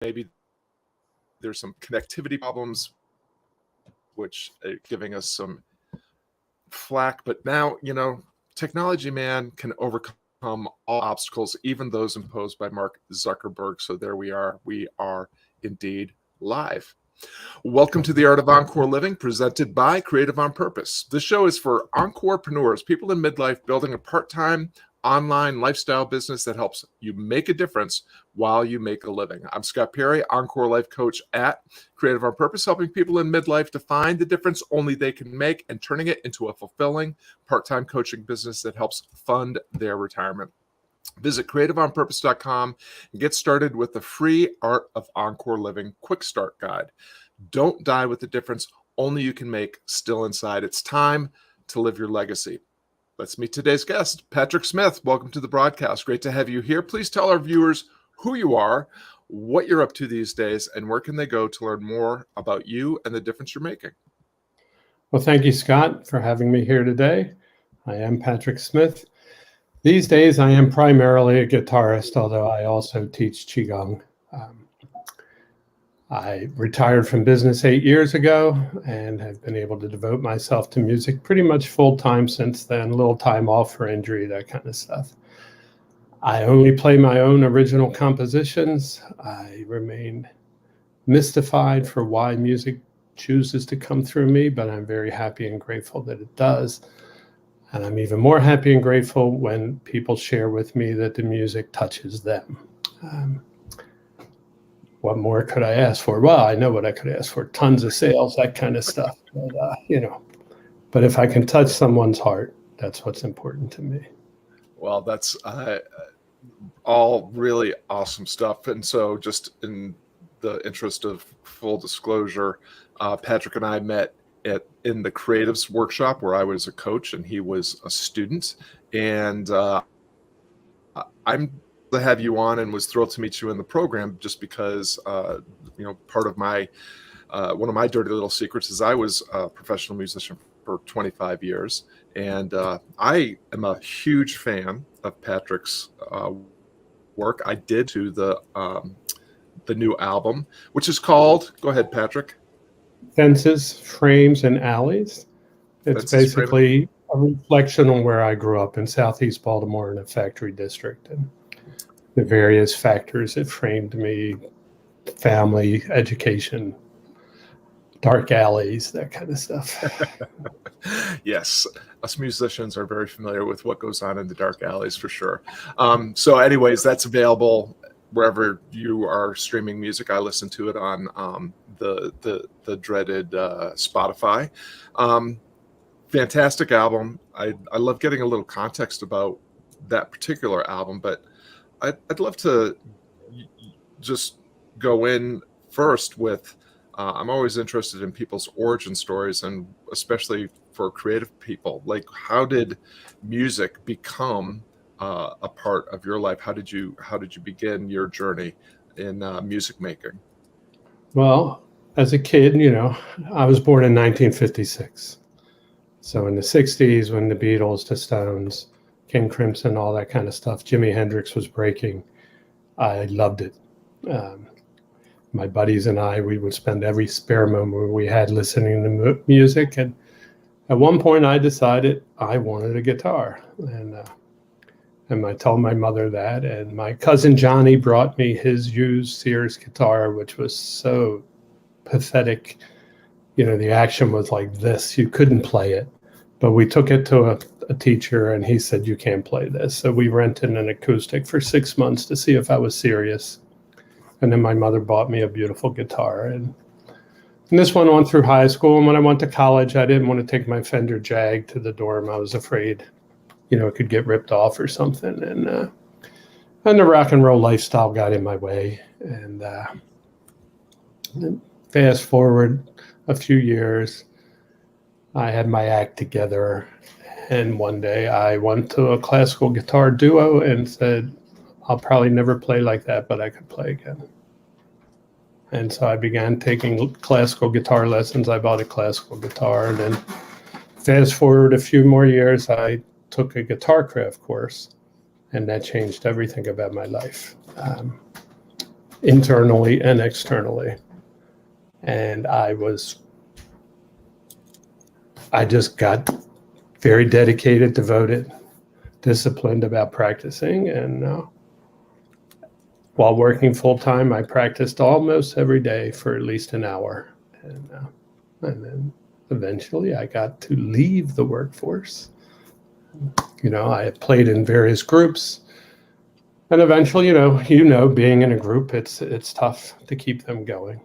maybe there's some connectivity problems, which giving us some flack. But now, technology, man, can overcome all obstacles, even those imposed by Mark Zuckerberg. So there we are. We are indeed live. Welcome to the Art of Encore Living, presented by Creative on Purpose. This show is for encorepreneurs, people in midlife building a part-time online lifestyle business that helps you make a difference while you make a living. I'm Scott Perry, Encore Life Coach at Creative on Purpose, helping people in midlife to find the difference only they can make and turning it into a fulfilling part-time coaching business that helps fund their retirement. Visit creativeonpurpose.com and get started with the free Art of Encore Living Quick Start Guide. Don't die with the difference only you can make still inside. It's time to live your legacy. Let's meet today's guest, Patrick Smith. Welcome to the broadcast. Great to have you here. Please tell our viewers who you are, what you're up to these days, and where can they go to learn more about you and the difference you're making. Well, thank you, Scott, for having me here today. I am Patrick Smith. These days, I am primarily a guitarist, although I also teach Qigong. I retired from business 8 years ago and have been able to devote myself to music pretty much full time since then, a little time off for injury, that kind of stuff. I only play my own original compositions. I remain mystified for why music chooses to come through me, but I'm very happy and grateful that it does. And I'm even more happy and grateful when people share with me that the music touches them. What more could I ask for? Well, I know what I could ask for. Tons of sales, that kind of stuff. But if I can touch someone's heart, that's what's important to me. Well, that's all really awesome stuff. And so just in the interest of full disclosure, Patrick and I met in the Creatives Workshop where I was a coach and he was a student. And I'm to have you on and was thrilled to meet you in the program just because, part of my, one of my dirty little secrets is I was a professional musician for 25 years. And I am a huge fan of Patrick's work. I did to the new album, which is called, go ahead, Patrick. Fences, Frames, and Alleys. It's basically a reflection on where I grew up in Southeast Baltimore in a factory district and the various factors that framed me, family, education, dark alleys, that kind of stuff. Yes, us musicians are very familiar with what goes on in the dark alleys for sure. So anyways, that's available wherever you are streaming music. I listen to it on the dreaded Spotify. Fantastic album. I love getting a little context about that particular album, but I'd love to just go in first with, I'm always interested in people's origin stories, and especially for creative people. Like, how did music become a part of your life? How did you begin your journey in music making? Well, as a kid, I was born in 1956. So in the 60s, when the Beatles, the Stones, King Crimson, all that kind of stuff, Jimi Hendrix was breaking, I loved it. My buddies and I, we would spend every spare moment we had listening to music. And at one point I decided I wanted a guitar. And I told my mother that. And my cousin Johnny brought me his used Sears guitar, which was so pathetic. The action was like this. You couldn't play it. But we took it to a teacher and he said, you can't play this. So we rented an acoustic for 6 months to see if I was serious. And then my mother bought me a beautiful guitar. And this went on through high school. And when I went to college, I didn't want to take my Fender Jag to the dorm. I was afraid, it could get ripped off or something. And the rock and roll lifestyle got in my way. And fast forward a few years, I had my act together, and one day I went to a classical guitar duo and said, I'll probably never play like that, but I could play again. And so I began taking classical guitar lessons. I bought a classical guitar, and then fast forward a few more years, I took a guitar craft course, and that changed everything about my life. internally and externally. And I just got very dedicated, devoted, disciplined about practicing. And while working full time, I practiced almost every day for at least an hour. And then eventually I got to leave the workforce. I had played in various groups. And eventually, being in a group, it's tough to keep them going.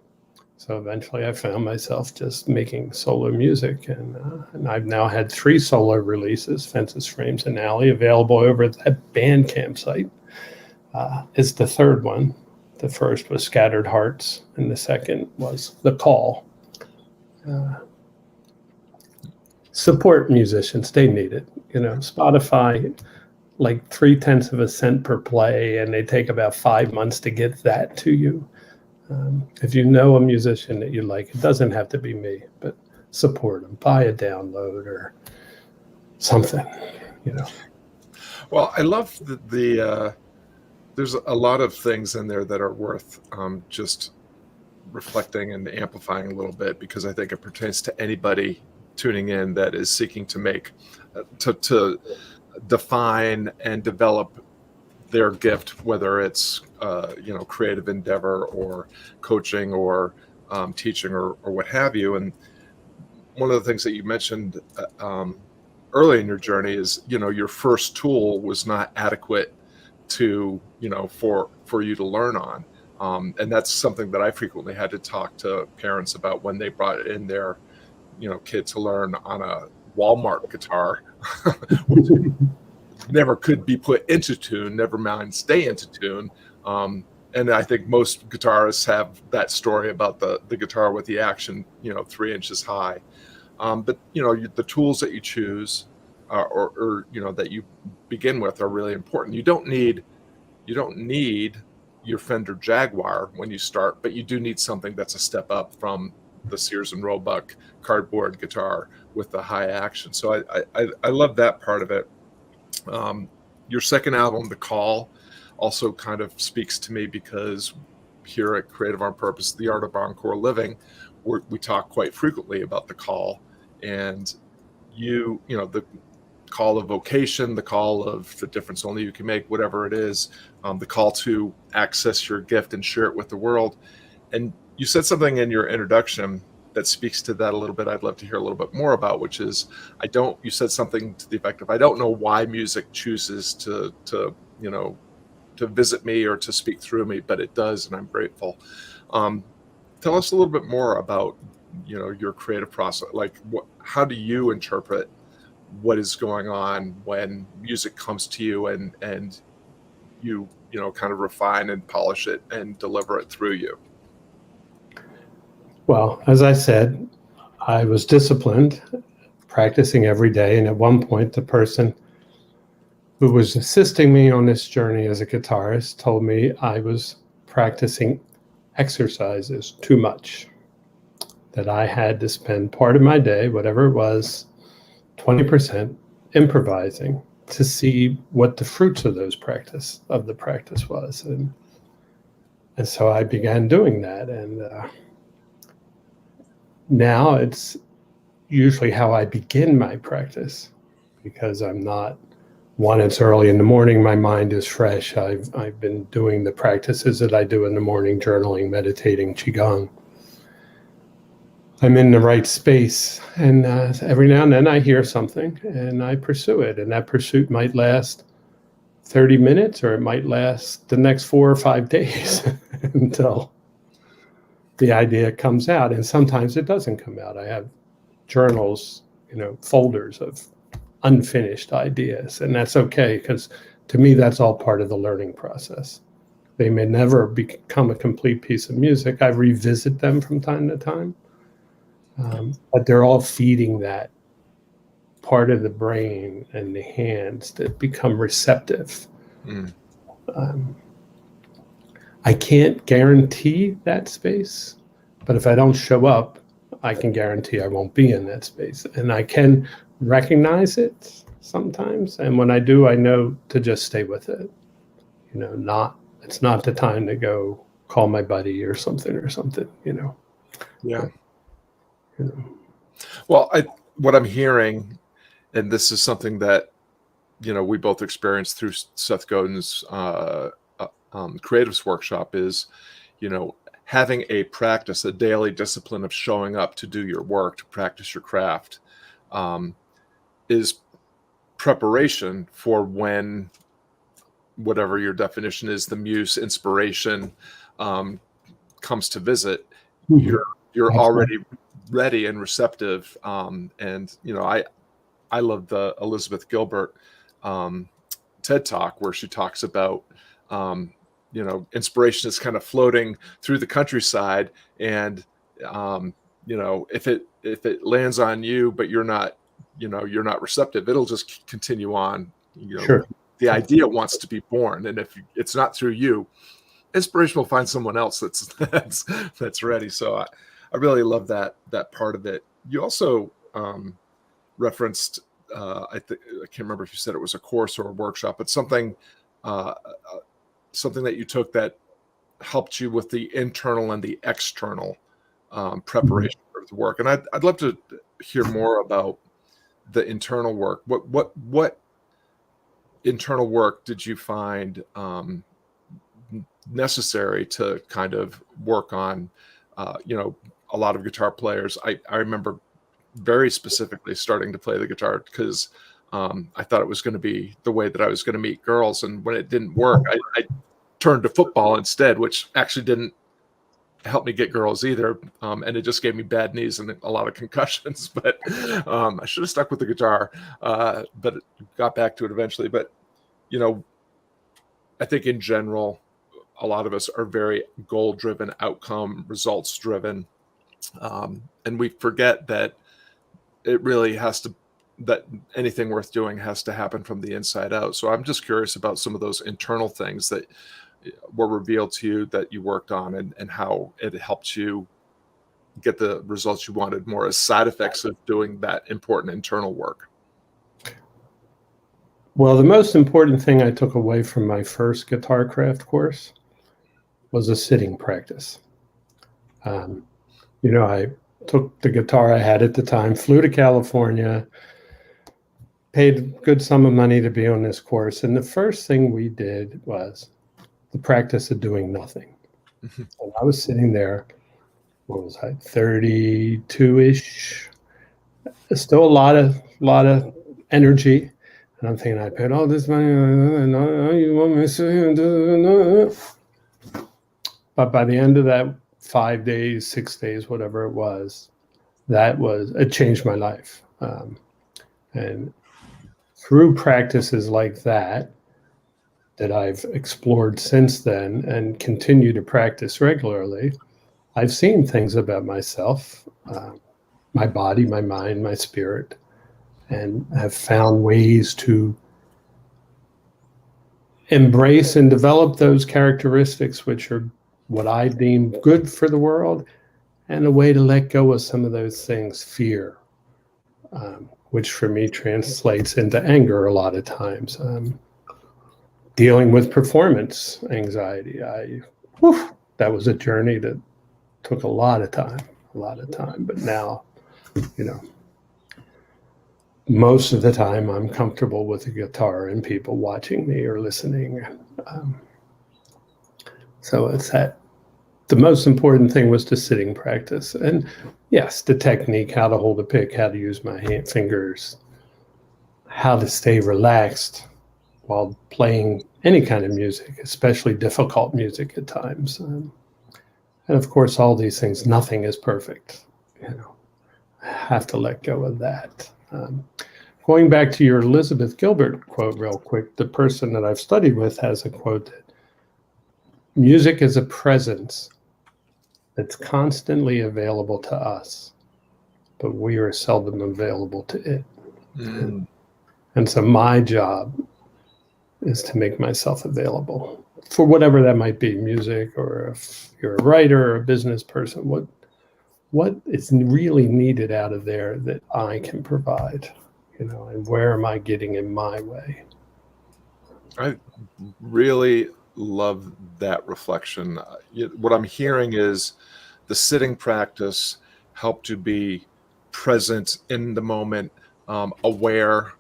So eventually I found myself just making solo music. And I've now had 3 solo releases, Fences, Frames, and Alley, available over at that Bandcamp site. Is the third one. The first was Scattered Hearts, and the second was The Call. Support musicians, they need it. Spotify, like 0.3 of a cent per play, and they take about 5 months to get that to you. If you know a musician that you like, it doesn't have to be me, but support them. Buy a download or something. Well, I love the there's a lot of things in there that are worth just reflecting and amplifying a little bit, because I think it pertains to anybody tuning in that is seeking to make, to define and develop their gift, whether it's creative endeavor or coaching or teaching or what have you. And one of the things that you mentioned early in your journey is your first tool was not adequate to for you to learn on, and that's something that I frequently had to talk to parents about when they brought in their kid to learn on a Walmart guitar, which never could be put into tune, never mind stay into tune. And I think most guitarists have that story about the guitar with the action 3 inches high. But the tools that you choose or that you begin with are really important. You don't need your Fender Jaguar when you start, but you do need something that's a step up from the Sears and Roebuck cardboard guitar with the high action. So I love that part of it. Your second album, The Call, also kind of speaks to me, because here at Creative on Purpose, the Art of Encore Living, we talk quite frequently about the call, and the call of vocation, the call of the difference only you can make, whatever it is, the call to access your gift and share it with the world. And you said something in your introduction that speaks to that a little bit. I'd love to hear a little bit more about, which is, you said something to the effect of, I don't know why music chooses to visit me or to speak through me, but it does, and I'm grateful. Tell us a little bit more about, your creative process. Like, how do you interpret what is going on when music comes to you and you kind of refine and polish it and deliver it through you? Well, as I said, I was disciplined, practicing every day. And at one point, the person who was assisting me on this journey as a guitarist told me I was practicing exercises too much, that I had to spend part of my day, whatever it was, 20% improvising to see what the fruits of the practice was. And so I began doing that. And now it's usually how I begin my practice, because I'm not one, it's early in the morning, my mind is fresh. I've been doing the practices that I do in the morning, journaling, meditating, qigong. I'm in the right space, and every now and then I hear something and I pursue it, and that pursuit might last 30 minutes or it might last the next 4 or 5 days until the idea comes out. And sometimes it doesn't come out. I have journals, folders of unfinished ideas, and that's okay, because to me that's all part of the learning process. They may never become a complete piece of music. I revisit them from time to time, but they're all feeding that part of the brain and the hands that become receptive. I can't guarantee that space, but if I don't show up, I can guarantee I won't be in that space. And I can recognize it sometimes, and when I do, I know to just stay with it. It's not the time to go call my buddy or something, Yeah. But, you know. Well, what I'm hearing, and this is something that, we both experienced through Seth Godin's creatives workshop, is, having a practice, a daily discipline of showing up to do your work, to practice your craft, is preparation for when, whatever your definition is, the muse, inspiration, comes to visit. Mhm. You're Absolutely. already ready and receptive. And I love the Elizabeth Gilbert TED Talk, where she talks about inspiration is kind of floating through the countryside, and if it lands on you, but you're not receptive, it'll just continue on. Sure. The idea wants to be born, and if it's not through you, inspiration will find someone else that's ready. So I really love that part of it. You also referenced, I can't remember if you said it was a course or a workshop, but something that you took that helped you with the internal and the external preparation of the work. And I'd love to hear more about the internal work. What internal work did you find necessary to kind of work on? A lot of guitar players, I remember very specifically starting to play the guitar because I thought it was going to be the way that I was going to meet girls. And when it didn't work, I turned to football instead, which actually didn't help me get girls either. And it just gave me bad knees and a lot of concussions. But I should have stuck with the guitar, but got back to it eventually. But, I think in general, a lot of us are very goal-driven, outcome, results-driven. And we forget that it really that anything worth doing has to happen from the inside out. So I'm just curious about some of those internal things that were revealed to you that you worked on, and how it helped you get the results you wanted, more as side effects of doing that important internal work. Well, the most important thing I took away from my first guitar craft course was a sitting practice. I took the guitar I had at the time, flew to California, paid a good sum of money to be on this course. And the first thing we did was the practice of doing nothing. And I was sitting there, what was I, 32-ish? Still a lot of energy. And I'm thinking, I paid all this money, you want me to sit here? But by the end of that 5 days, 6 days, whatever it was, it changed my life. And through practices like that I've explored since then and continue to practice regularly, I've seen things about myself, my body, my mind, my spirit, and have found ways to embrace and develop those characteristics, which are what I deem good for the world, and a way to let go of some of those things, fear, which for me translates into anger a lot of times. Dealing with performance anxiety, that was a journey that took a lot of time. But now, most of the time I'm comfortable with a guitar and people watching me or listening. So it's that. The most important thing was the sitting practice. And yes, the technique, how to hold a pick, how to use my fingers, how to stay relaxed while playing any kind of music, especially difficult music at times. And of course, all these things, nothing is perfect. I have to let go of that. Going back to your Elizabeth Gilbert quote real quick, the person that I've studied with has a quote that music is a presence that's constantly available to us, but we are seldom available to it. And so my job is to make myself available for whatever that might be, music, or if you're a writer or a business person, what is really needed out of there that I can provide, and where am I getting in my way? I really love that reflection. What I'm hearing is the sitting practice helped you be present in the moment, aware,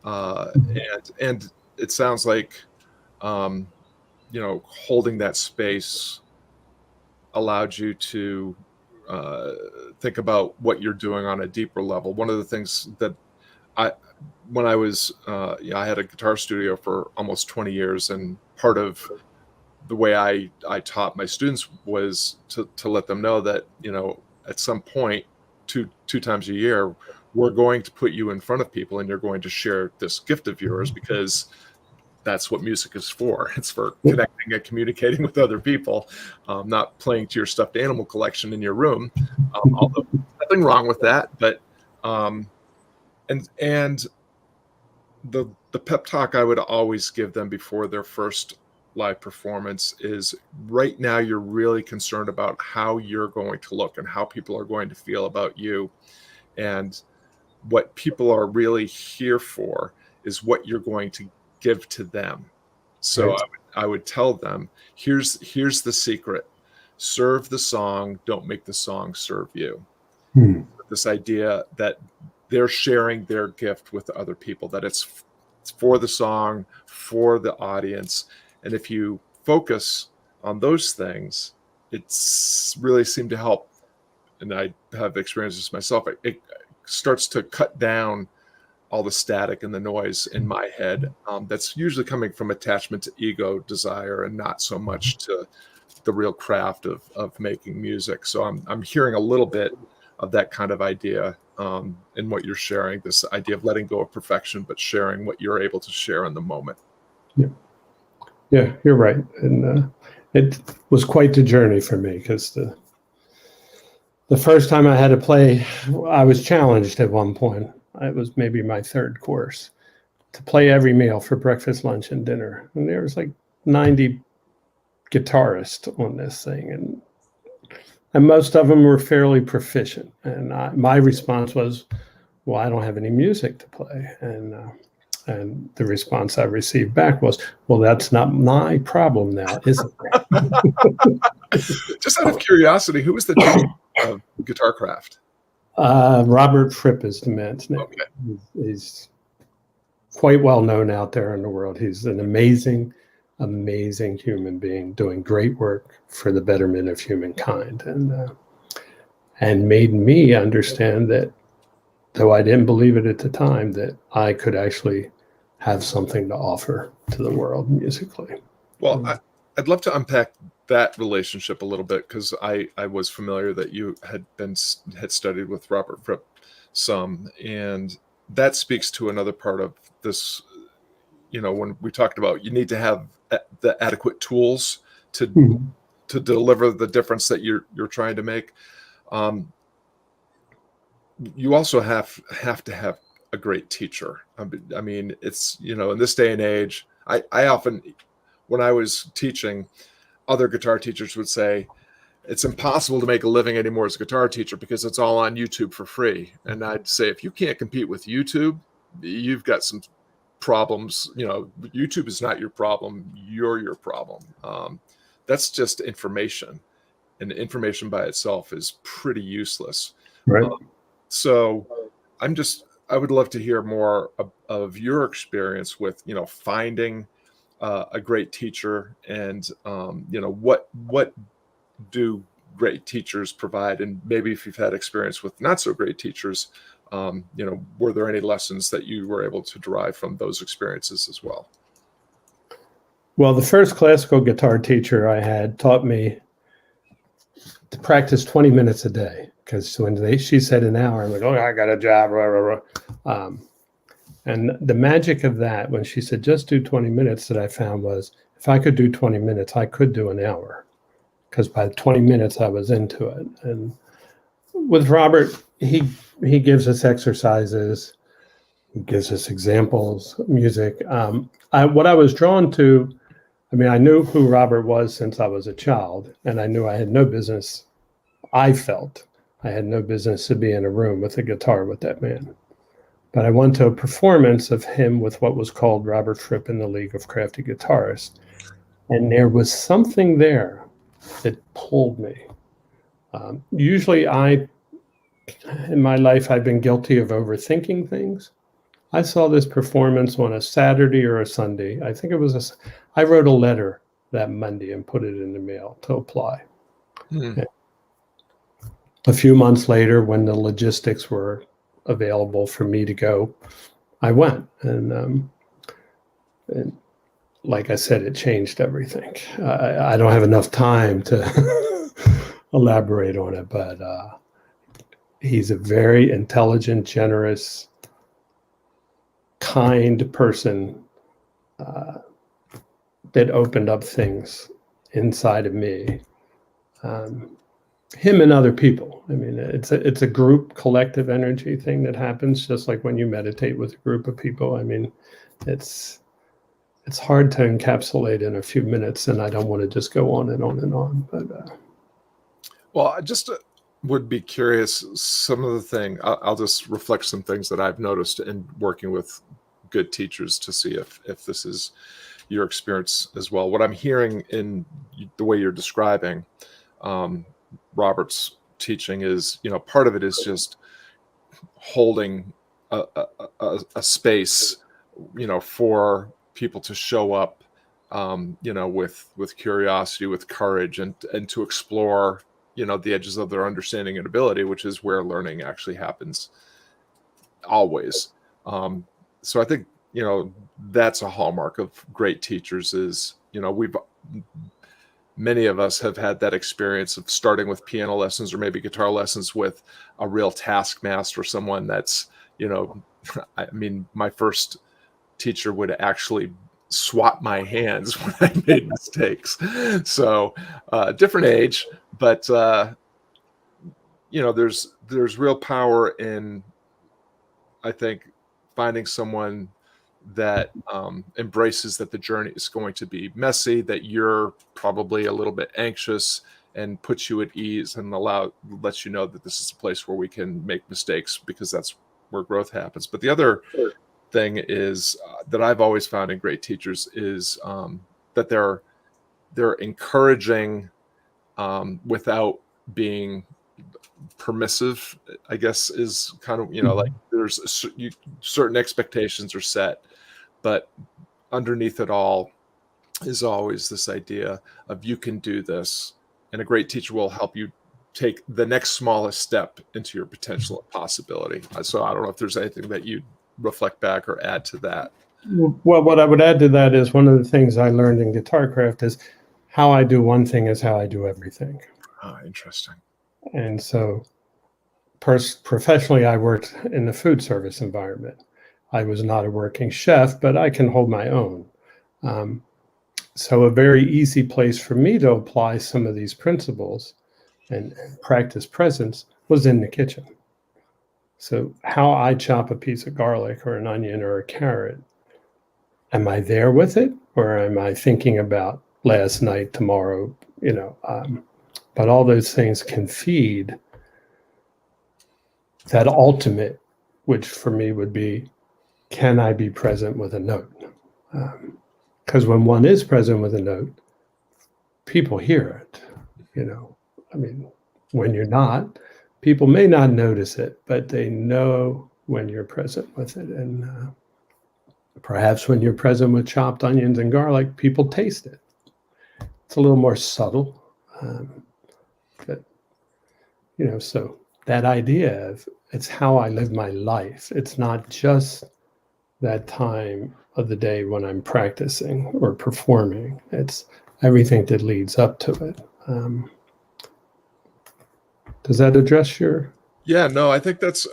and it sounds like um, holding that space allowed you to uh, think about what you're doing on a deeper level. One of the things that I, when I was, I had a guitar studio for almost 20 years, and part of the way I taught my students was to let them know that, at some point, two times a year, we're going to put you in front of people and you're going to share this gift of yours, because that's what music is for. It's for connecting and communicating with other people, not playing to your stuffed animal collection in your room. Although nothing wrong with that, but and the pep talk I would always give them before their first live performance is, right now you're really concerned about how you're going to look and how people are going to feel about you. And what people are really here for is what you're going to give to them. So Right. I would tell them, here's the secret. Serve the song, don't make the song serve you. This idea that they're sharing their gift with other people, that it's for the song, for the audience. And if you focus on those things, it's really seemed to help. And I have experienced this myself. It starts to cut down all the static and the noise in my head. That's usually coming from attachment to ego, desire, and not so much to the real craft of making music. So I'm hearing a little bit of that kind of idea in what you're sharing, this idea of letting go of perfection, but sharing what you're able to share in the moment. Yeah, you're right. And it was quite the journey for me, because the first time I had to play, I was challenged at one point. It was maybe my third course, to play every meal for breakfast, lunch, and dinner. And there was like 90 guitarists on this thing. And most of them were fairly proficient. And my response was, well, I don't have any music to play. And the response I received back was, well, that's not my problem now, is it? Just out of curiosity, who was the teacher of guitar craft? Robert Fripp is the man's name. Okay. He's quite well known out there in the world. He's an amazing human being, doing great work for the betterment of humankind, and made me understand that, though I didn't believe it at the time, that I could actually have something to offer to the world musically. Well, I'd love to unpack that relationship a little bit, because I was familiar that you had studied with Robert Fripp some, and that speaks to another part of this. When we talked about, you need to have the adequate tools to deliver the difference that you're trying to make. You also have to have a great teacher. I mean, it's, in this day and age, I often, when I was teaching, other guitar teachers would say, it's impossible to make a living anymore as a guitar teacher because it's all on YouTube for free. And I'd say, if you can't compete with YouTube, you've got some problems. YouTube is not your problem. You're your problem. That's just information. And information by itself is pretty useless. Right. So I would love to hear more of your experience with, finding a great teacher, and what do great teachers provide, and maybe if you've had experience with not so great teachers, were there any lessons that you were able to derive from those experiences as well? Well, the first classical guitar teacher I had taught me to practice 20 minutes a day, because when she said an hour, I'm like, oh, I got a job, rah, rah, rah. And the magic of that, when she said just do 20 minutes, that I found was, if I could do 20 minutes, I could do an hour, because by 20 minutes I was into it. And with Robert, he gives us exercises, he gives us examples, music. What I was drawn to, I knew who Robert was since I was a child, and I knew I had no business. I felt I had no business to be in a room with a guitar with that man. But I went to a performance of him with what was called Robert Fripp and the League of Crafty Guitarists. And there was something there that pulled me. Usually in my life, I've been guilty of overthinking things. I saw this performance on a Saturday or a Sunday. I think it was I wrote a letter that Monday and put it in the mail to apply. Hmm. A few months later, when the logistics were available for me to go, I went. And like I said, it changed everything. I don't have enough time to elaborate on it, but he's a very intelligent, generous, kind person that opened up things inside of me. Him and other people. I mean, it's a group collective energy thing that happens, just like when you meditate with a group of people. I mean, it's hard to encapsulate in a few minutes, and I don't want to just go on and on and on. But Well, I just would be curious. Some of the thing I'll just reflect some things that I've noticed in working with good teachers to see if this is your experience as well. What I'm hearing in the way you're describing Robert's teaching is, part of it is just holding a space, for people to show up, with curiosity, with courage, and to explore, the edges of their understanding and ability, which is where learning actually happens always. So I think, that's a hallmark of great teachers is, many of us have had that experience of starting with piano lessons or maybe guitar lessons with a real taskmaster, someone that's, I mean, my first teacher would actually swat my hands when I made mistakes. So different age, but there's real power in, I think, finding someone that embraces that the journey is going to be messy, that you're probably a little bit anxious, and puts you at ease and lets you know that this is a place where we can make mistakes, because that's where growth happens. But the other thing is that I've always found in great teachers is that they're encouraging without being permissive, I guess, is kind of, like there's certain expectations are set, but underneath it all is always this idea of you can do this, and a great teacher will help you take the next smallest step into your potential and possibility. So I don't know if there's anything that you reflect back or add to that. Well, what I would add to that is one of the things I learned in guitarcraft is how I do one thing is how I do everything. Interesting. And so professionally, I worked in the food service environment. I was not a working chef, but I can hold my own. So a very easy place for me to apply some of these principles and practice presence was in the kitchen. So how I chop a piece of garlic or an onion or a carrot, am I there with it, or am I thinking about last night, tomorrow, but all those things can feed that ultimate, which for me would be, can I be present with a note? Because when one is present with a note, people hear it, I mean, when you're not, people may not notice it, but they know when you're present with it. And perhaps when you're present with chopped onions and garlic, people taste it. It's a little more subtle. But, so that idea of it's how I live my life. It's not just that time of the day when I'm practicing or performing. It's everything that leads up to it. Does that address your? Yeah, no, I think that's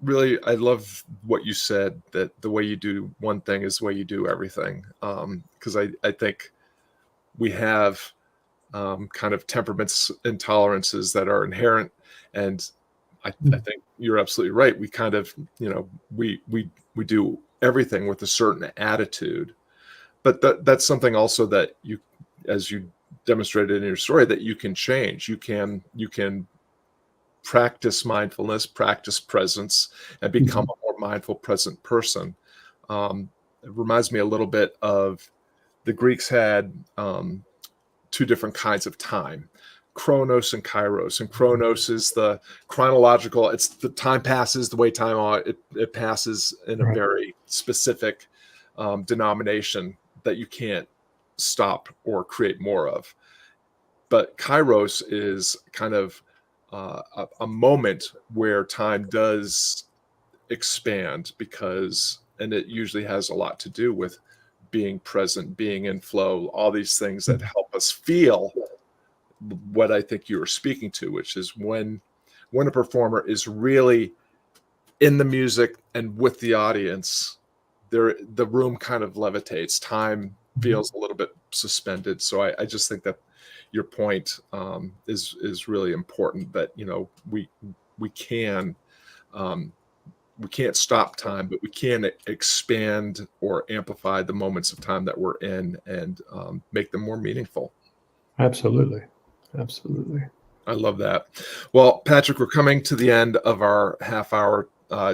really, I love what you said, that the way you do one thing is the way you do everything. Because I think we have kind of temperaments and tolerances that are inherent, and I think you're absolutely right. We kind of, we do everything with a certain attitude, but that's something also that you, as you demonstrated in your story, that you can change. You can practice mindfulness, practice presence, and become a more mindful, present person. It reminds me a little bit of the Greeks had two different kinds of time, Chronos and Kairos. And Chronos is the chronological, it's the time passes the way it passes in a Right. very specific denomination that you can't stop or create more of. But Kairos is kind of a moment where time does expand, and it usually has a lot to do with being present, being in flow, all these things that help us feel what I think you were speaking to, which is when a performer is really in the music and with the audience, the room kind of levitates. Time feels a little bit suspended. So I just think that your point is really important, that we can't stop time, but we can expand or amplify the moments of time that we're in and make them more meaningful. Absolutely. Absolutely. I love that. Well, Patrick, we're coming to the end of our half hour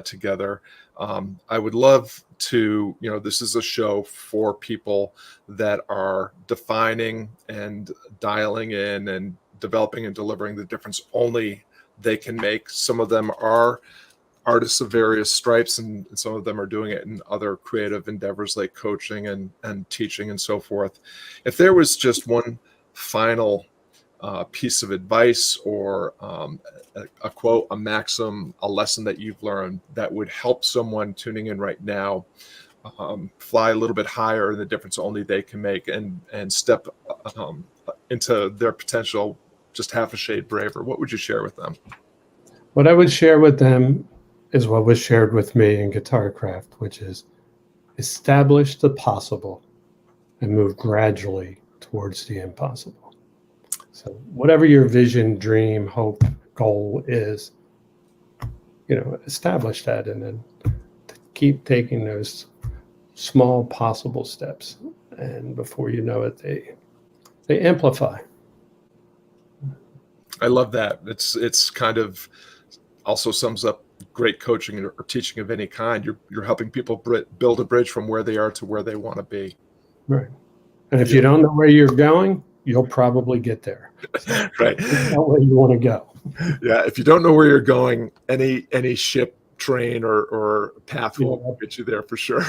together. I would love to, this is a show for people that are defining and dialing in and developing and delivering the difference only they can make. Some of them are artists of various stripes, and some of them are doing it in other creative endeavors like coaching and teaching and so forth. If there was just one final piece of advice or a quote, a maxim, a lesson that you've learned that would help someone tuning in right now fly a little bit higher in the difference only they can make and step into their potential just half a shade braver, what would you share with them? What I would share with them is what was shared with me in Guitar Craft, which is establish the possible and move gradually towards the impossible. So whatever your vision, dream, hope, goal is, establish that and then keep taking those small possible steps. And before you know it, they amplify. I love that. It's kind of also sums up great coaching or teaching of any kind. You're helping people build a bridge from where they are to where they want to be. Right. And if you don't know where you're going, you'll probably get there. Right. That's not where you want to go. Yeah. If you don't know where you're going, any ship, train, or path will get you there for sure.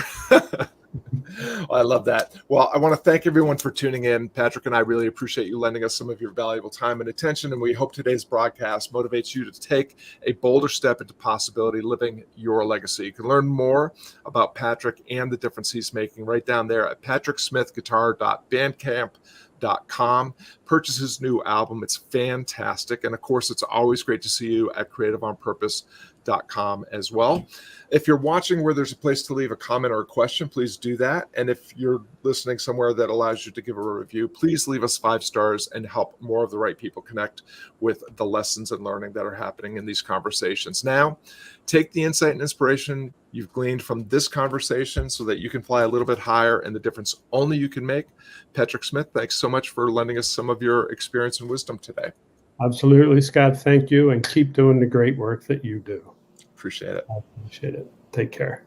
Well, I love that. Well, I want to thank everyone for tuning in. Patrick and I really appreciate you lending us some of your valuable time and attention, and we hope today's broadcast motivates you to take a bolder step into possibility, living your legacy. You can learn more about Patrick and the difference he's making right down there at patricksmithguitar.bandcamp.com. Purchase his new album. It's fantastic. And of course, it's always great to see you at creativeonpurpose.com as well. If you're watching where there's a place to leave a comment or a question, please do that. And if you're listening somewhere that allows you to give a review, please leave us 5 stars and help more of the right people connect with the lessons and learning that are happening in these conversations. Now, take the insight and inspiration you've gleaned from this conversation so that you can fly a little bit higher and the difference only you can make. Patrick Smith, thanks so much for lending us some of your experience and wisdom today. Absolutely, Scott. Thank you. And keep doing the great work that you do. Appreciate it. I appreciate it. Take care.